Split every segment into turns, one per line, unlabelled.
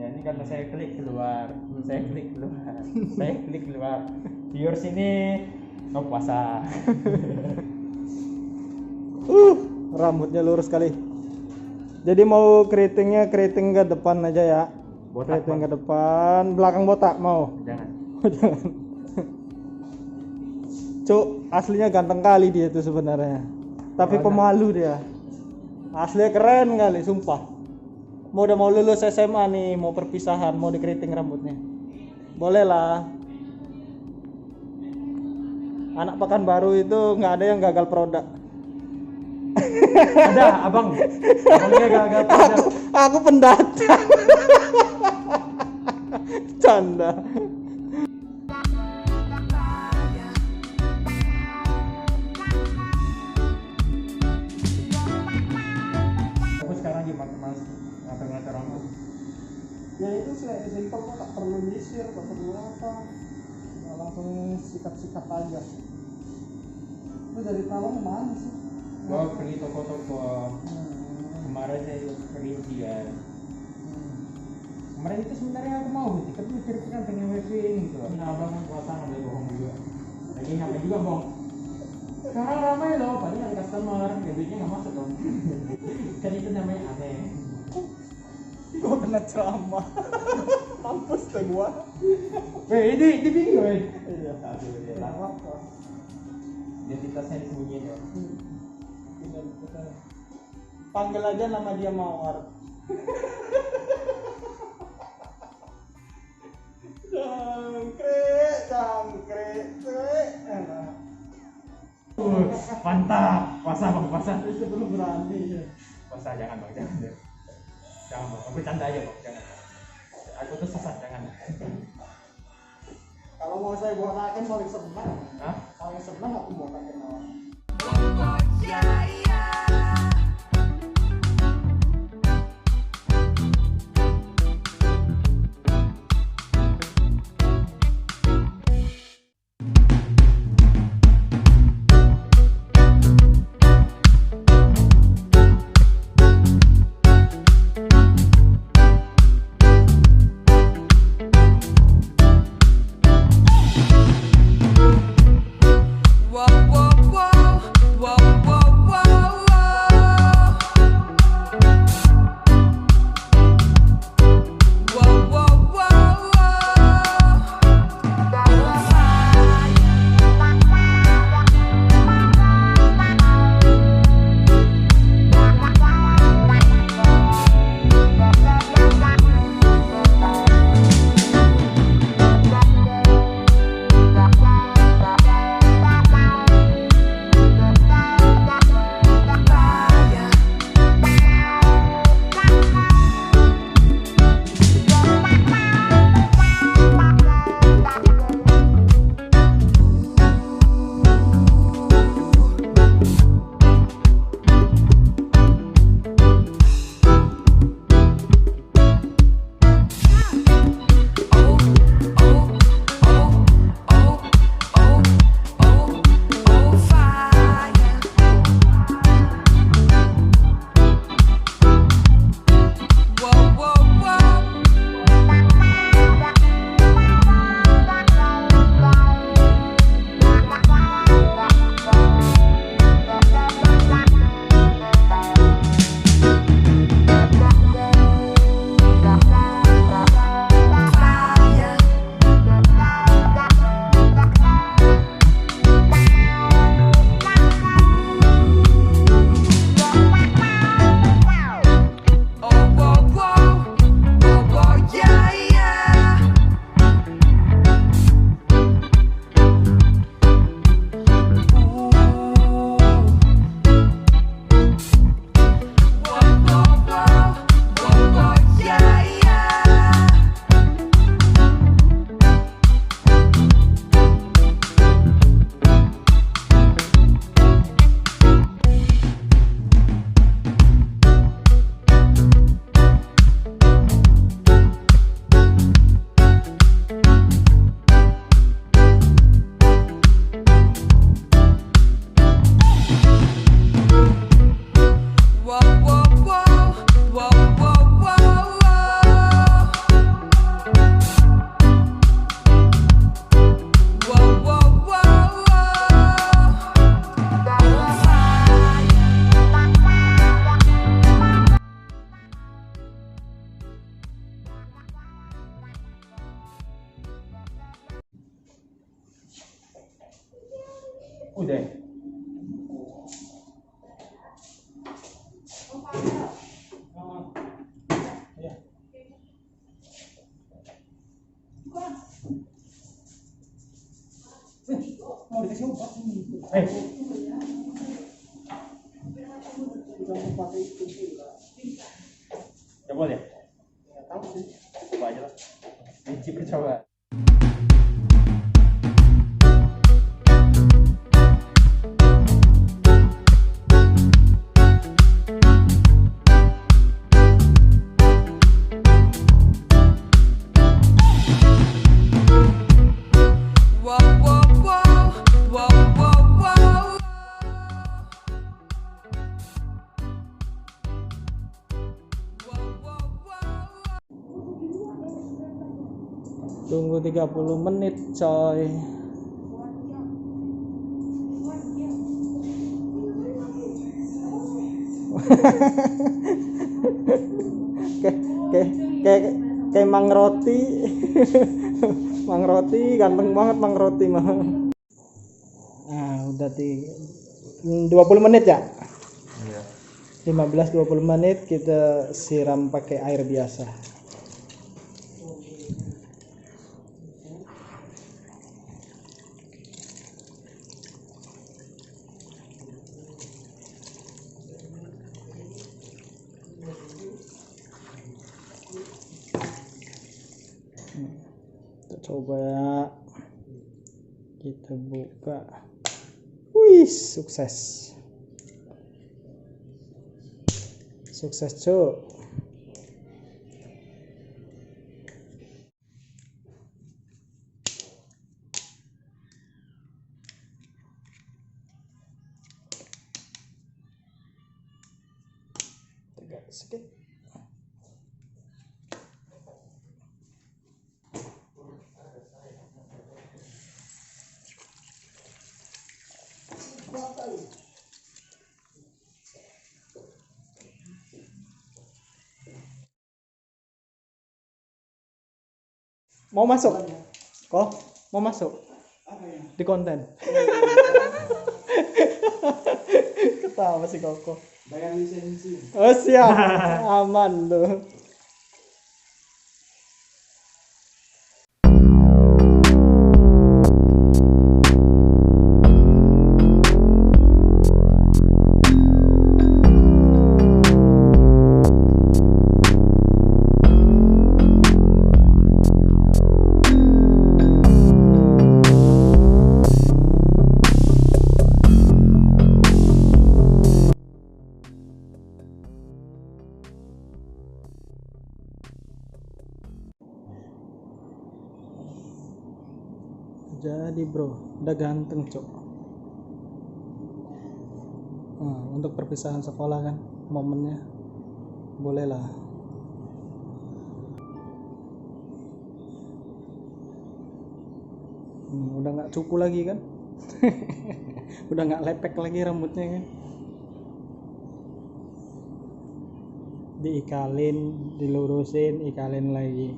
Ya ini karena saya klik keluar, saya klik keluar. Viewers ini nggak puasa.
Rambutnya lurus sekali. Jadi mau keriting ke depan aja ya.
Botak,
keriting ke depan, belakang botak mau.
Jangan.
Jangan. Cuk, aslinya ganteng kali dia itu sebenarnya. Tapi pemalu dia. Aslinya keren kali, sumpah. Udah mau lulus SMA nih, mau perpisahan, mau dikeriting rambutnya. Boleh lah. Anak Pekanbaru itu nggak ada yang gagal produk.
Ada, abangnya gagal produk.
Aku pendatang. Canda.
Aku sekarang gimana mas ngatur rambut?
Ya itu simpel kok, tak perlu nyisir, tak perlu apa. Nggak langsung sikat-sikat aja. Lu dari tahun mana sih?
Gua pergi toko-toko. Kemarin saya keriting. Kemarin itu sebenarnya aku mau sih, tapi mikir-mikir pengen wedding gitu. Nah, abang kan puasa nggak boleh bohong juga. Lagi nyampe juga bohong. Sekarang ramai loh, paling ada customer, duitnya nggak masuk dong. Kan itu namanya aneh.
Gua kena ceramah. Mampus deh gua.
Weh, ini video weh.
Iya, aduh ya lawak kok.
Identitasnya disembunyiin ya.
Panggil aja nama dia Mawar. Cangkrik.
Mantap, puasa bang, puasa.
Itu belum berani ya.
Puasa jangan bang, jangan bang, aku bercanda aja bang, jangan. Aku tuh sesat, jangan.
Kalau mau saya buatkan paling senang.
Hah?
Paling senang aku buatkan Mawar.
Whoa, whoa, whoa, whoa, whoa, whoa.
Udah. Ya. Mau dikasih obat ini. Coba ya? Nggak tahu sih. Coba aja lah. Cicip coba.
Tunggu 30 menit coy. Kayak Mang Roti. Mang Roti ganteng banget Mang Roti mah. Nah, udah 20 menit ya?
Iya.
15-20 menit kita siram pakai air biasa. Coba ya, kita buka. Wih, sukses cuk. Tegak sedikit. Mau masuk? Kok? Mau masuk? Di konten? Ketawa sih Koko.
Bayar lisensi.
Oh siap, aman loh. Jadi bro, udah ganteng cok. Untuk perpisahan sekolah kan, momennya boleh lah. Udah nggak cupu lagi kan? Udah nggak lepek lagi rambutnya kan? Diikalin, dilurusin, ikalin lagi.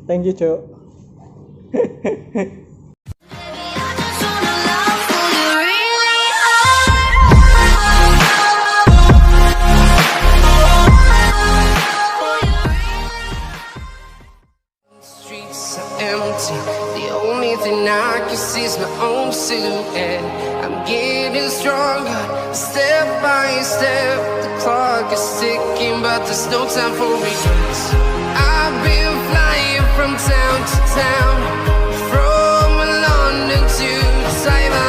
Thank you, Cuk.
Streets are empty. The only thing I can see is my own silhouette. I'm getting stronger, step by step. The clock is ticking, but there's no time for regrets. I've been flying from town to town, from London to Taiwan.